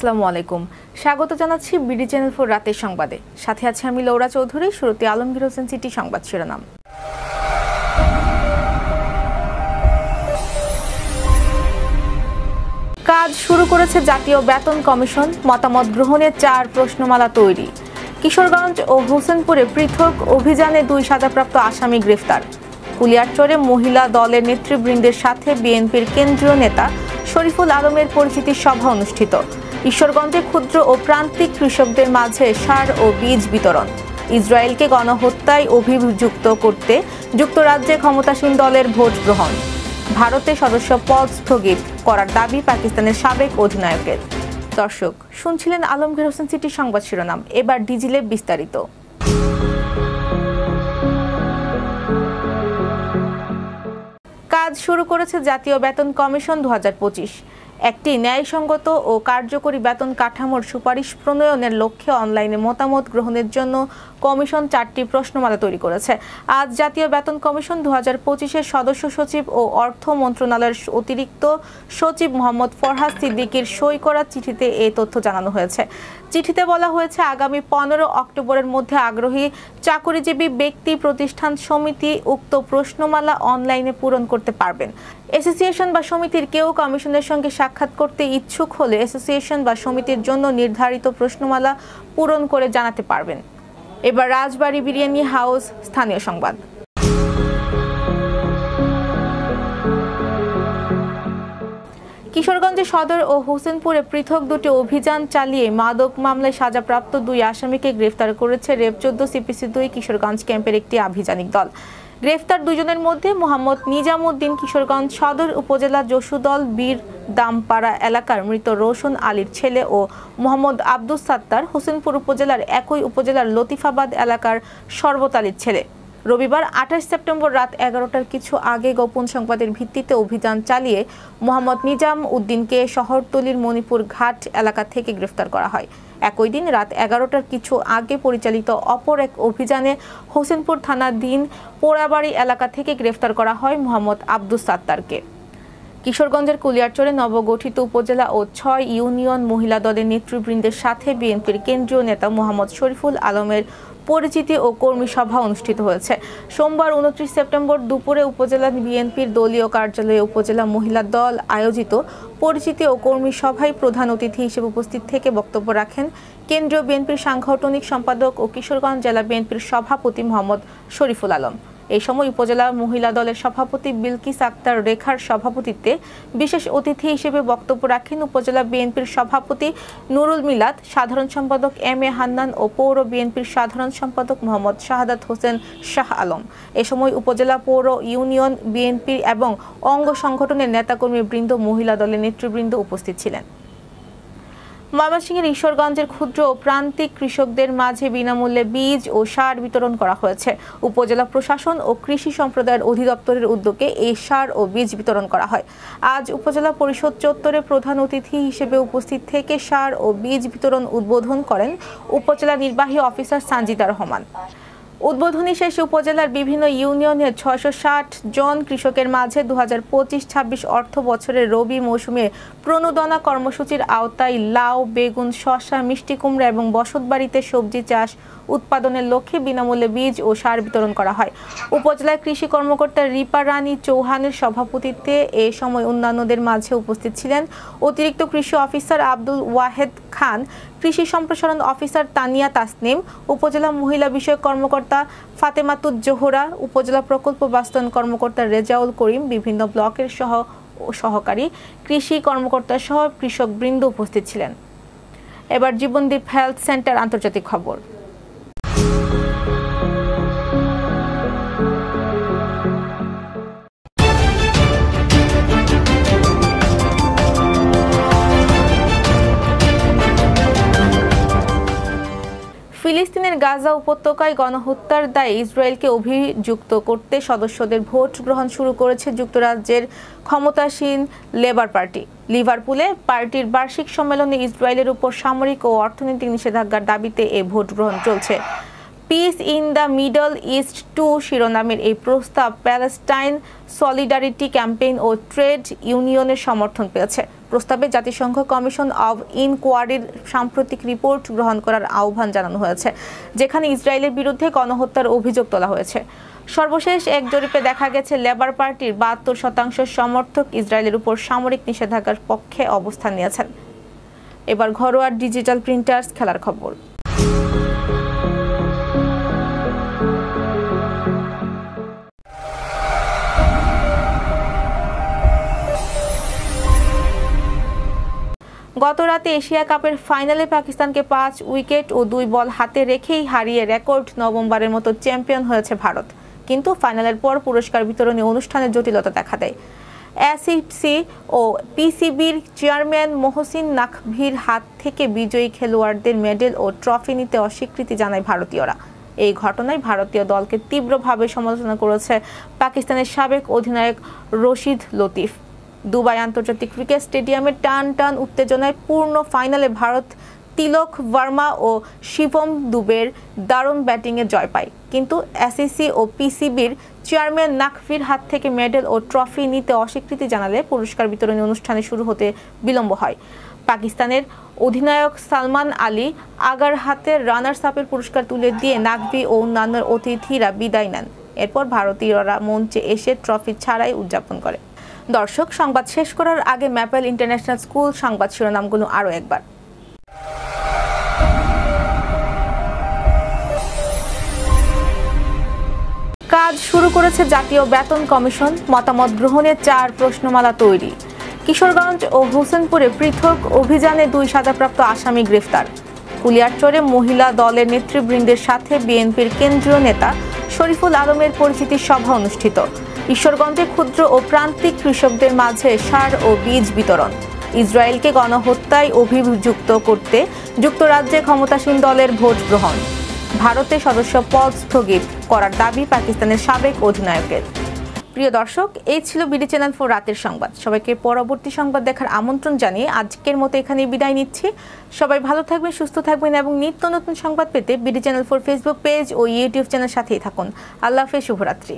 আসসালামু আলাইকুম। স্বাগত জানাচ্ছি বিডি চ্যানেল 4 রাতের সংবাদে। সাথে আছে আমি লৌরা চৌধুরী। শুরুতে আলমগীর হোসেন সিটি সংবাদ শিরোনাম। কাজ শুরু করেছে জাতীয় বেতন কমিশন, মতামত গ্রহণের 4 প্রশ্নমালা তৈরি। কিশোরগঞ্জ ও হোসেনপুরে পৃথক অভিযানে 2 সাজাপ্রাপ্ত আসামি গ্রেফতার। কুলিয়ারচরে মহিলা দলের নেতৃবৃন্দের সাথে বিএনপির কেন্দ্রীয় নেতা শরীফুল আলমের পরিচিতি সভা অনুষ্ঠিত। ঈশ্বরগঞ্জে ক্ষুদ্র ও প্রান্তিক কৃষকদের মাঝে সার ও বীজ বিতরণ। ইসরায়েলকে গণহত্যায় অভিযুক্ত করতে যুক্তরাজ্যে ক্ষমতাসীন দলের ভোট গ্রহণ। ভারতে সদস্য পদ স্থগিত করার দাবি পাকিস্তানের সাবেক অধিনায়কের। দর্শক শুনছিলেন আলমগীর হোসেন সিটি সংবাদ শিরোনাম। এবার ডিজিলে বিস্তারিত। কাজ শুরু করেছে জাতীয় বেতন কমিশন 2025। একটি ন্যায়সঙ্গত ও কার্যকরী বেতন কাঠামোর সুপারিশ প্রণয়নের লক্ষ্যে অনলাইনে মতামত গ্রহণের জন্য কমিশন 4টি প্রশ্নমালা তৈরি করেছে। আজ জাতীয় বেতন কমিশন 2025-এর সদস্য সচিব ও অর্থ মন্ত্রণালয়ের অতিরিক্ত সচিব মোহাম্মদ ফরহাদ সিদ্দিকীর সই করা চিঠিতে এই তথ্য জানানো হয়েছে। চিঠিতে বলা হয়েছে, আগামী 15 অক্টোবরের মধ্যে আগ্রহী চাকরিজীবী ব্যক্তি, প্রতিষ্ঠান, সমিতি উক্ত প্রশ্নমালা অনলাইনে পূরণ করতে পারবেন। অ্যাসোসিয়েশন বা সমিতির কেউ কমিশনের সঙ্গে সাক্ষাৎ করতে ইচ্ছুক হলে অ্যাসোসিয়েশন বা সমিতির জন্য নির্ধারিত প্রশ্নমালা পূরণ করে জানাতে পারবেন। এবার রাজবাড়ী বিরিয়ানি হাউস স্থানীয় সংবাদ। কিশোরগঞ্জে সদর ও হোসেনপুরে পৃথক 2টি অভিযান চালিয়ে মাদক মামলায় সাজাপ্রাপ্ত 2 আসামিকে গ্রেফতার করেছে রেব 14 CPC 2 কিশোরগঞ্জ ক্যাম্পের একটি আভিযানিক দল। গ্রেফতার 2 জনের মধ্যে মোহাম্মদ নিজামউদ্দিন কিশোরগঞ্জ সদর উপজেলা যশুদল বীর দামপাড়া এলাকার মৃত রোশন আলীর ছেলে ও মোহাম্মদ আব্দুস সাত্তার হোসেনপুর উপজেলার একই উপজেলার লতিফাবাদ এলাকার শরবত আলীর ছেলে। রবিবার 28 সেপ্টেম্বর রাত 11টার কিছু আগে গোপন সংবাদের ভিত্তিতে অভিযান চালিয়ে মোহাম্মদ নিজাম উদ্দিনকে শহরতলির মণিপুর ঘাট এলাকা থেকে গ্রেফতার করা হয়। একই দিন রাত 11টার কিছু আগে পরিচালিত অপর এক অভিযানে হোসেনপুর থানাধীন পোড়াবাড়ি এলাকা থেকে গ্রেফতার করা হয় মোহাম্মদ আব্দুস সাত্তারকে। কিশোরগঞ্জের কুলিয়ারচরে নবগঠিত উপজেলা ও 6 ইউনিয়ন মহিলা দলের নেতৃবৃন্দের সাথে বিএনপির কেন্দ্রীয় নেতা মোহাম্মদ শরীফুল আলমের পরিচিতি ও কর্মী সভা অনুষ্ঠিত হয়েছে। সোমবার 29 সেপ্টেম্বর দুপুরে উপজেলা বিএনপির দলীয় কার্যালয়ে উপজেলা মহিলা দল আয়োজিত পরিচিতি ও কর্মী সভায় প্রধান অতিথি হিসেবে উপস্থিত থেকে বক্তব্য রাখেন কেন্দ্রীয় বিএনপির সাংগঠনিক সম্পাদক ও কিশোরগঞ্জ জেলা বিএনপির সভাপতি মোহাম্মদ শরীফুল আলম। এই সময় উপজেলা মহিলা দলের সভাপতি বিলকিস আক্তার রেখার সভাপতিত্বে বিশেষ অতিথি হিসেবে বক্তব্য রাখেন উপজেলা বিএনপির সভাপতি নুরুল মিলাদ, সাধারণ সম্পাদক MA হান্নান ও পৌর বিএনপির সাধারণ সম্পাদক মোহাম্মদ শাহাদাত হোসেন শাহ আলম। এ সময় উপজেলা পৌর ইউনিয়ন বিএনপি এবং অঙ্গ সংগঠনের নেতাকর্মী বৃন্দ, মহিলা দলের নেতৃবৃন্দ উপস্থিত ছিলেন। ময়মনসিংহের ঈশ্বরগঞ্জের ক্ষুদ্র ও প্রান্তিক কৃষকদের মাঝে বিনামূল্যে বীজ ও সার বিতরণ করা হয়েছে। উপজেলা প্রশাসন ও কৃষি সম্প্রদায়ের অধিদপ্তরের উদ্যোগে এই সার ও বীজ বিতরণ করা হয়। আজ উপজেলা পরিষদ চত্বরে প্রধান অতিথি হিসেবে উপস্থিত থেকে সার ও বীজ বিতরণ উদ্বোধন করেন উপজেলা নির্বাহী অফিসার সানজিদা রহমান। উদ্বোধনী শেষে উপজেলার বিভিন্ন ইউনিয়নের 660 জন কৃষকের মাঝে 2025-26 অর্থ বছরের রবি মৌসুমে প্রণোদনা কর্মসূচির আওতায় লাউ, বেগুন, শসা, মিষ্টি কুমড়া এবং বসতবাড়িতে সবজি চাষ উৎপাদনের লক্ষ্যে বিনামূল্যে বীজ ও সার বিতরণ করা হয়। উপজেলার কৃষি কর্মকর্তা রিপা রানী চৌহানের সভাপতিত্বে এ সময় অন্যান্যদের মাঝে উপস্থিত ছিলেন অতিরিক্ত কৃষি অফিসার আব্দুল ওয়াহেদ খান, কৃষি সম্প্রসারণ অফিসার তানিয়া তাসনিম, উপজেলা মহিলা বিষয়ক কর্মকর্তা ফাতেমাতুজ জোহরা, উপজেলা প্রকল্প বাস্তবায়ন কর্মকর্তা রেজাউল করিম, বিভিন্ন ব্লকের সহকারী কৃষি কর্মকর্তা সহ কৃষক বৃন্দ উপস্থিত ছিলেন। এবার জীবনদীপ হেলথ সেন্টার আন্তর্জাতিক খবর। ফিলিস্তিনের গাজা উপত্যকায় গণহত্যার দায়ে ইসরায়েলকে অভিযুক্ত করতে সদস্যদের ভোট গ্রহণ শুরু করেছে যুক্তরাজ্যের ক্ষমতাসীন লেবার পার্টি। লিভারপুলে পার্টির বার্ষিক সম্মেলনে ইসরায়েলের উপর সামরিক ও অর্থনৈতিক নিষেধাজ্ঞার দাবিতে এই ভোট গ্রহণ চলছে। Piece in the middle east 2 শিরোনামের এই প্রস্তাব প্যালেস্টাইন সলিডারিটি ক্যাম্পেইন ও ট্রেড ইউনিয়নের সমর্থন পেয়েছে। প্রস্তাবে জাতিসংঘ কমিশন অব ইনকোয়ারির সাম্প্রতিক রিপোর্ট গ্রহণ করার আহ্বান জানানো হয়েছে, যেখানে ইসরায়েলের বিরুদ্ধে গণহত্যার অভিযোগ তোলা হয়েছে। সর্বশেষ এক জরিপে দেখা গেছে লেবার পার্টির ৭২% সমর্থক ইসরায়েলের উপর সামরিক নিষেধাজ্ঞার পক্ষে অবস্থান নিয়েছেন। এবার ঘরোয়া ডিজিটাল প্রিন্টার্স খেলার খবর। গত রাতে এশিয়া কাপের ফাইনালে পাকিস্তানকে ৫ উইকেট ও ২ বল হাতে রেখেই হারিয়ে রেকর্ড নবমবারের মতো চ্যাম্পিয়ন হয়েছে ভারত। কিন্তু ফাইনালের পর পুরস্কার বিতরণী অনুষ্ঠানে জটিলতা দেখা দেয়। এসিসি ও পিসিবির চেয়ারম্যান মোহসিন নাকভির হাত থেকে বিজয়ী খেলোয়াড়দের মেডেল ও ট্রফি নিতে অস্বীকৃতি জানায় ভারতীয়রা। এই ঘটনায় ভারতীয় দলকে তীব্রভাবে সমালোচনা করেছে পাকিস্তানের সাবেক অধিনায়ক রশিদ লতিফ। দুবাই আন্তর্জাতিক ক্রিকেট স্টেডিয়ামে টান টান উত্তেজনায় পূর্ণ ফাইনালে ভারত তিলক ভার্মা ও শিবম দুবের দারুণ ব্যাটিংয়ে জয় পায়। কিন্তু এসিসি ও পিসিবির চেয়ারম্যান নাকভির হাত থেকে মেডেল ও ট্রফি নিতে অস্বীকৃতি জানালে পুরস্কার বিতরণী অনুষ্ঠানে শুরু হতে বিলম্ব হয়। পাকিস্তানের অধিনায়ক সালমান আলী আগার হাতে রানার্স আপের পুরস্কার তুলে দিয়ে নাকভি ও অন্যান্য অতিথিরা বিদায় নেন। এরপর ভারতীয়রা মঞ্চে এসে ট্রফি ছাড়াই উদযাপন করে। দর্শক, সংবাদ শেষ করার আগে ম্যাপেল ইন্টারন্যাশনাল স্কুল সংবাদ শিরোনামগুলো আরও একবার। কাজ শুরু করেছে জাতীয় বেতন কমিশন, মতামত গ্রহণে ৪ প্রশ্নমালা তৈরি। কিশোরগঞ্জ ও হোসেনপুরে পৃথক অভিযানে ২ সাজাপ্রাপ্ত আসামি গ্রেফতার। কুলিয়ারচরে মহিলা দলের নেতৃবৃন্দের সাথে বিএনপির কেন্দ্রীয় নেতা শরীফুল আলমের পরিচিতি সভা অনুষ্ঠিত। ঈশ্বরগঞ্জে ক্ষুদ্র ও প্রান্তিক কৃষকদের মাঝে সার ও বীজ বিতরণ। ইসরায়েলকে গণহত্যায় অভিযুক্ত করতে যুক্তরাজ্যে ক্ষমতাসীন দলের ভোট গ্রহণ। ভারতে সদস্য পদ স্থগিত করার দাবি পাকিস্তানের সাবেক অধিনায়কের। প্রিয় দর্শক, এই ছিল বিডি চ্যানেল 4 রাতের সংবাদ। সবাইকে পরবর্তী সংবাদ দেখার আমন্ত্রণ জানিয়ে আজকের মতো এখানেই বিদায় নিচ্ছি। সবাই ভালো থাকবেন, সুস্থ থাকবেন এবং নিত্য নতুন সংবাদ পেতে বিডি চ্যানেল 4 ফেসবুক পেজ ও ইউটিউব চ্যানেল সাথেই থাকুন। আল্লাহ হাফেজ, শুভরাত্রি।